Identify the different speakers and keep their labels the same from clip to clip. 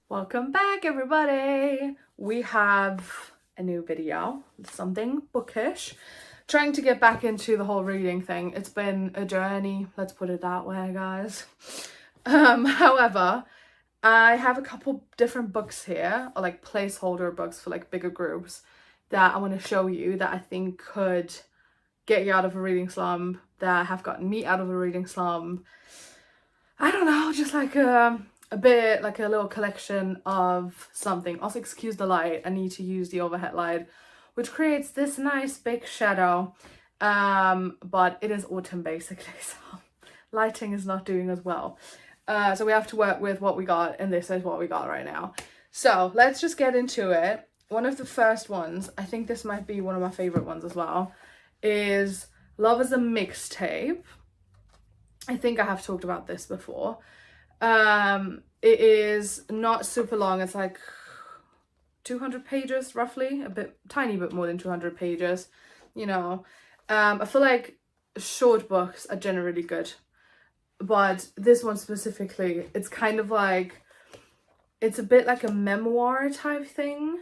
Speaker 1: Welcome back, everybody. We have a new video, something bookish. Trying to get back into the whole reading thing. It's been a journey, let's put it that way, guys. However, I have a couple different books here, or like placeholder books for like bigger groups, that I want to show you that I think could get you out of a reading slump, that have gotten me out of a reading slump. I don't know, just like a bit like a little collection of something. Also, excuse the light, I need to use the overhead light, which creates this nice big shadow. But it is autumn basically, so lighting is not doing as well. So we have to work with what we got, and this is what we got right now. So let's just get into it. One of the first ones, I think this might be one of my favorite ones as well, is Love is a Mixtape. I think I have talked about this before. It is not super long. It's like 200 pages roughly, tiny bit more than 200 pages, you know. I feel like short books are generally good, but this one specifically, it's kind of like, it's a bit like a memoir type thing,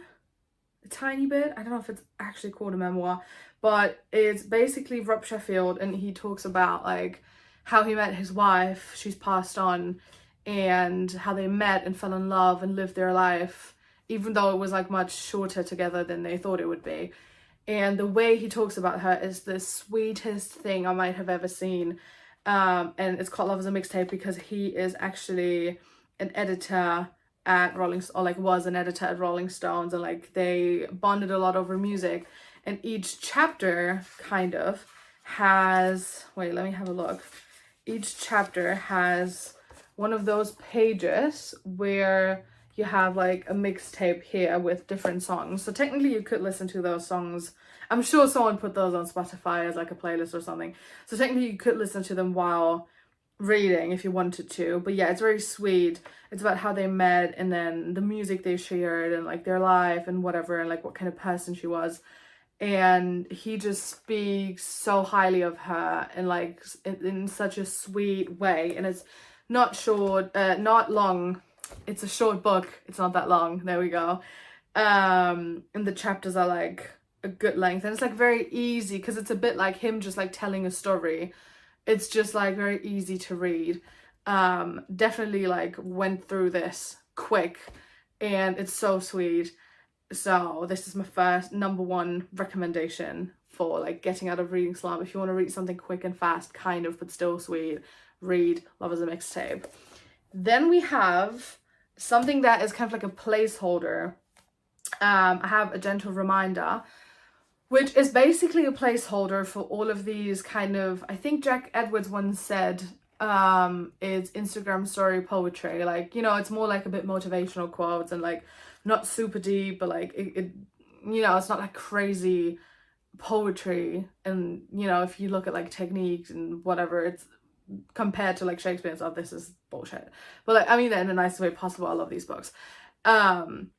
Speaker 1: a tiny bit. I don't know if it's actually called a memoir, but it's basically Rob Sheffield, and he talks about like how he met his wife, she's passed on, and how they met and fell in love and lived their life, even though it was like much shorter together than they thought it would be. And the way he talks about her is the sweetest thing I might have ever seen. And it's called Love is a Mixtape because he is actually an editor at was an editor at Rolling Stones, and like they bonded a lot over music. And each chapter kind of has, wait, let me have a look. Each chapter has one of those pages where you have like a mixtape here with different songs. So technically you could listen to those songs. I'm sure someone put those on Spotify as like a playlist or something. So technically you could listen to them while reading if you wanted to. But yeah, it's very sweet. It's about how they met, and then the music they shared, and like their life and whatever, and like what kind of person she was. And he just speaks so highly of her, and like in such a sweet way. And it's not short, not long. It's a short book, it's not that long, there we go. And the chapters are like a good length, and it's like very easy because it's a bit like him just like telling a story. It's just like very easy to read. Definitely like went through this quick, and it's so sweet. So this is my first number one recommendation for like getting out of reading slump. If you want to read something quick and fast kind of but still sweet, read Love is a Mixtape. Then we have something that is kind of like a placeholder. I have A Gentle Reminder, which is basically a placeholder for all of these kind of, I think Jack Edwards once said, it's Instagram story poetry. Like, you know, it's more like a bit motivational quotes, and like not super deep, but like it you know, it's not like crazy poetry. And you know, if you look at like techniques and whatever, it's compared to like Shakespeare and stuff, this is bullshit. But like, I mean that in the nicest way possible. I love these books. And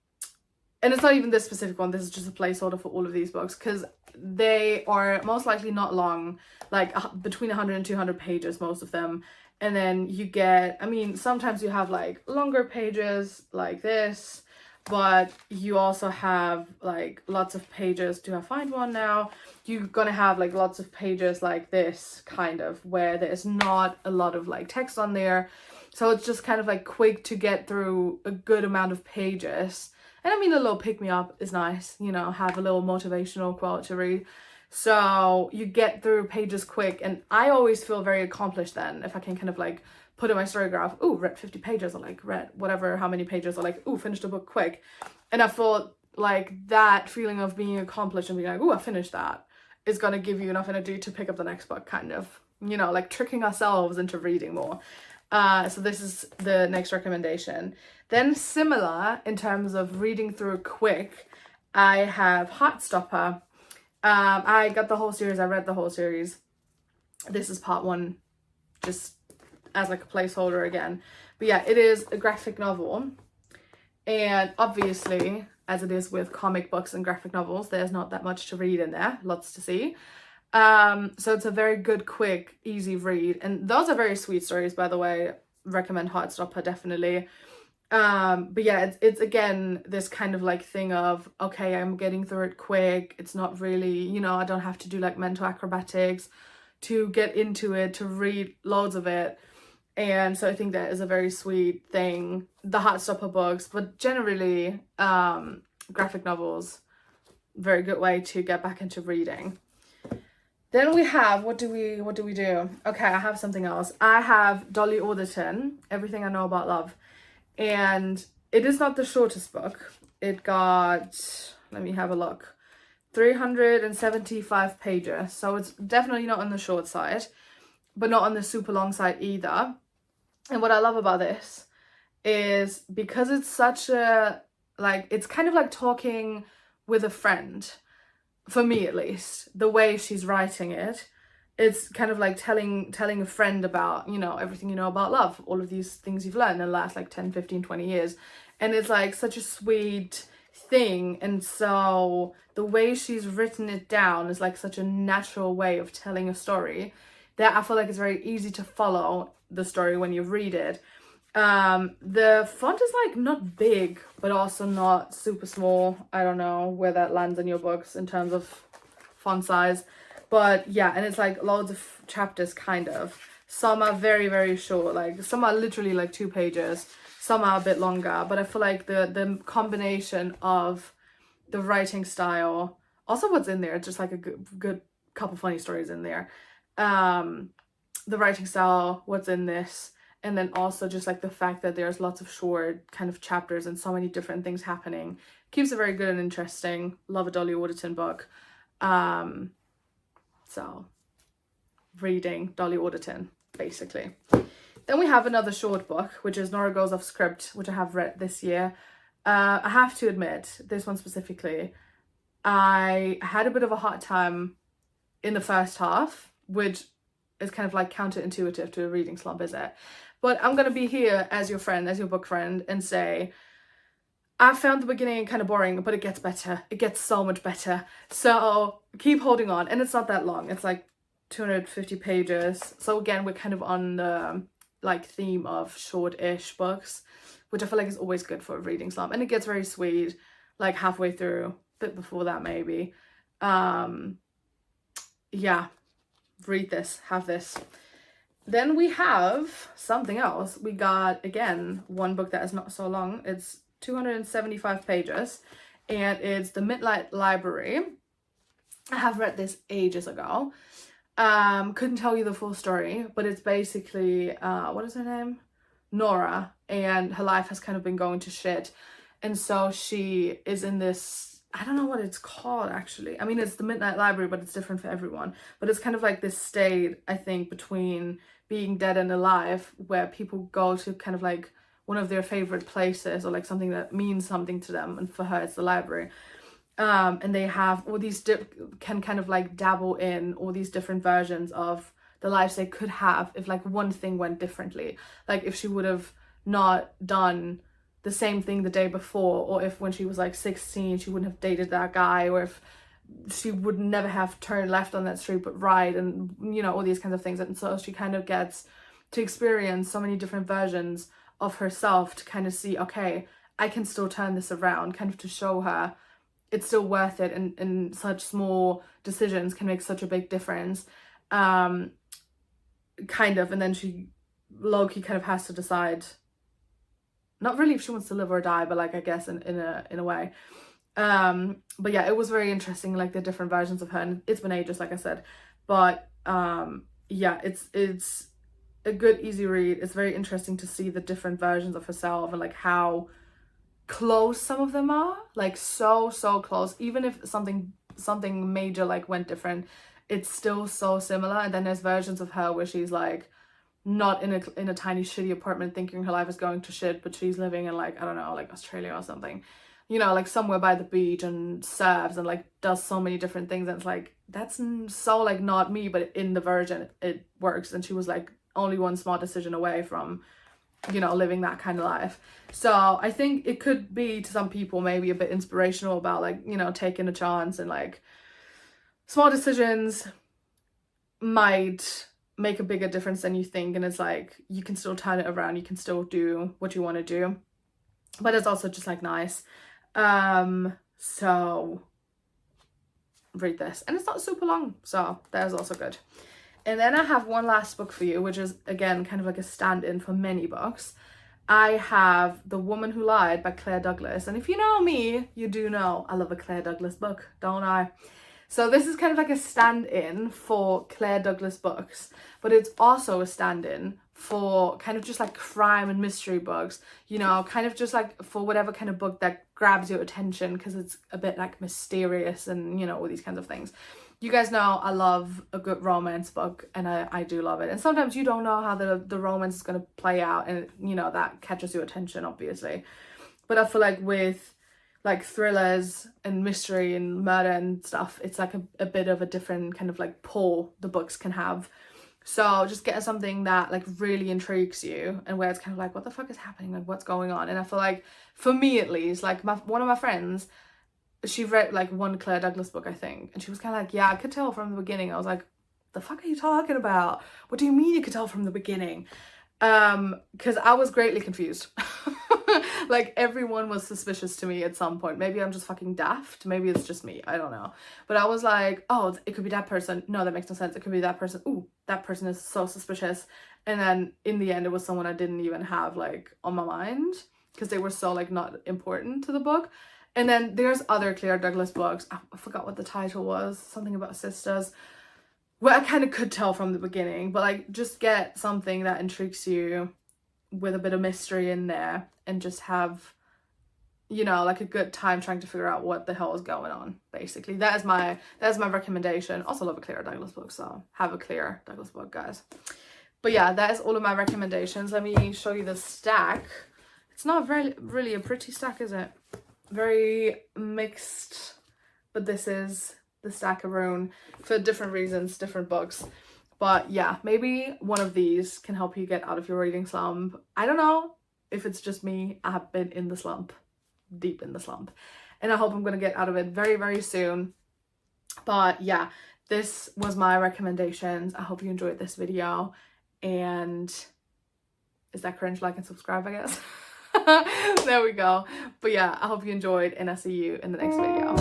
Speaker 1: it's not even this specific one, this is just a placeholder for all of these books, because they are most likely not long, like between 100 and 200 pages, most of them. And then you get, I mean, sometimes you have like longer pages like this, but you also have like lots of pages. Do I find one now? You're gonna have like lots of pages like this, kind of, where there's not a lot of like text on there. So it's just kind of like quick to get through a good amount of pages. And I mean, a little pick-me-up is nice, you know, have a little motivational quote to read. So you get through pages quick, and I always feel very accomplished then if I can kind of like put in my story graph, ooh, read 50 pages, or like read whatever, how many pages, or like, ooh, finished a book quick. And I thought like that feeling of being accomplished and being like, ooh, I finished that, is going to give you enough energy to pick up the next book, kind of, you know, like tricking ourselves into reading more. So this is the next recommendation. Then similar in terms of reading through quick, I have Heartstopper. I got the whole series, I read the whole series. This is part one, just as like a placeholder again. But yeah, it is a graphic novel. And obviously, as it is with comic books and graphic novels, there's not that much to read in there, lots to see. So it's a very good, quick, easy read. And those are very sweet stories, by the way. Recommend Heartstopper, definitely. But yeah, it's again this kind of like thing of, okay, I'm getting through it quick. It's not really, you know, I don't have to do like mental acrobatics to get into it, to read loads of it. And so I think that is a very sweet thing. The Heartstopper books, but generally, graphic novels, very good way to get back into reading. Then we have, what do we do? Okay, I have something else. I have Dolly Alderton, Everything I Know About Love. And it is not the shortest book. It got, let me have a look, 375 pages. So it's definitely not on the short side, but not on the super long side either. And what I love about this is because it's such a, like, it's kind of like talking with a friend, for me at least, the way she's writing it. It's kind of like telling a friend about, you know, everything you know about love, all of these things you've learned in the last like 10, 15, 20 years. And it's like such a sweet thing. And so the way she's written it down is like such a natural way of telling a story that I feel like it's very easy to follow the story when you read it. The font is like not big, but also not super small. I don't know where that lands in your books in terms of font size. But yeah, and it's like loads of chapters kind of. Some are very, very short, like some are literally like 2 pages, some are a bit longer, but I feel like the combination of the writing style, also what's in there, just like a good couple funny stories in there. The writing style, what's in this, and then also just like the fact that there's lots of short kind of chapters and so many different things happening keeps it very good and interesting. Love a Dolly Alderton book. So reading Dolly Alderton, basically. Then we have another short book, which is Nora Goes Off Script, which I have read this year. I have to admit, this one specifically, I had a bit of a hard time in the first half, which is kind of like counterintuitive to a reading slump, is it? But I'm going to be here as your friend, as your book friend, and say, I found the beginning kind of boring, but it gets better. It gets so much better. So keep holding on. And it's not that long. It's like 250 pages. So again, we're kind of on the like theme of short-ish books, which I feel like is always good for a reading slump. And it gets very sweet, like halfway through, a bit before that maybe. Yeah, read this, have this. Then we have something else. We got, again, one book that is not so long. It's 275 pages, and it's The Midnight Library. I have read this ages ago. Couldn't tell you the full story, but it's basically, what is her name? Nora, and her life has kind of been going to shit. And so she is in this, I don't know what it's called actually. I mean, it's the Midnight Library, but it's different for everyone. But it's kind of like this state, I think, between being dead and alive, where people go to kind of like one of their favorite places, or like something that means something to them. And for her, it's the library. And they have all these can kind of like dabble in all these different versions of the lives they could have if like one thing went differently. Like if she would have not done the same thing the day before, or if when she was like 16 she wouldn't have dated that guy, or if she would never have turned left on that street but right, and you know, all these kinds of things. And so she kind of gets to experience so many different versions of herself to kind of see, okay, I can still turn this around, kind of to show her it's still worth it, and such small decisions can make such a big difference. Kind of, and then she low-key kind of has to decide, not really if she wants to live or die, but like I guess in a way. But yeah, it was very interesting, like the different versions of her, and it's been ages, like I said. But yeah, it's a good easy read. It's very interesting to see the different versions of herself and like how close some of them are, like so close. Even if something major like went different, it's still so similar. And then there's versions of her where she's like not in a tiny shitty apartment thinking her life is going to shit, but she's living in like, I don't know, like Australia or something, you know, like somewhere by the beach, and serves and like does so many different things. And it's like, that's so like not me, but in the version it works. And she was like only one small decision away from, you know, living that kind of life. So I think it could be to some people maybe a bit inspirational about like, you know, taking a chance and like small decisions, might make a bigger difference than you think, and it's like you can still turn it around, you can still do what you want to do, but it's also just like nice. So read this, and it's not super long, so that is also good. And then I have one last book for you, which is again kind of like a stand-in for many books. I have The Woman Who Lied by Claire Douglas, and if you know me, you do know I love a Claire Douglas book, don't I? So this is kind of like a stand-in for Claire Douglas books, but it's also a stand-in for kind of just like crime and mystery books, you know, kind of just like for whatever kind of book that grabs your attention because it's a bit like mysterious and, you know, all these kinds of things. You guys know I love a good romance book, and I do love it. And sometimes you don't know how the romance is going to play out, and, you know, that catches your attention, obviously. But I feel like with like thrillers and mystery and murder and stuff, it's like a bit of a different kind of like pull the books can have. So just get something that like really intrigues you, and where it's kind of like, what the fuck is happening, like what's going on. And I feel like, for me at least, like one of my friends, she read like one Claire Douglas book, I think, and she was kind of like, yeah, I could tell from the beginning. I was like, the fuck are you talking about? What do you mean you could tell from the beginning? Because I was greatly confused. Like everyone was suspicious to me at some point. Maybe I'm just fucking daft. Maybe it's just me. I don't know. But I was like, oh, it could be that person. No, that makes no sense. It could be that person. Ooh, that person is so suspicious. And then in the end, it was someone I didn't even have like on my mind because they were so like not important to the book. And then there's other Claire Douglas books. I forgot what the title was. Something about sisters. Well, I kind of could tell from the beginning, but like just get something that intrigues you with a bit of mystery in there, and just have, you know, like a good time trying to figure out what the hell is going on. Basically, that is my recommendation. Also love a Claire Douglas book, so have a Claire Douglas book, guys. But yeah, that is all of my recommendations. Let me show you the stack. It's not really a pretty stack, is it? Very mixed, but this is the stack around for different reasons, different books. But yeah, maybe one of these can help you get out of your reading slump. I don't know if it's just me. I have been in the slump, deep in the slump, and I hope I'm gonna get out of it very, very soon. But yeah, this was my recommendations. I hope you enjoyed this video, and is that cringe? Like and subscribe, I guess. There we go. But yeah, I hope you enjoyed, and I'll see you in the next video.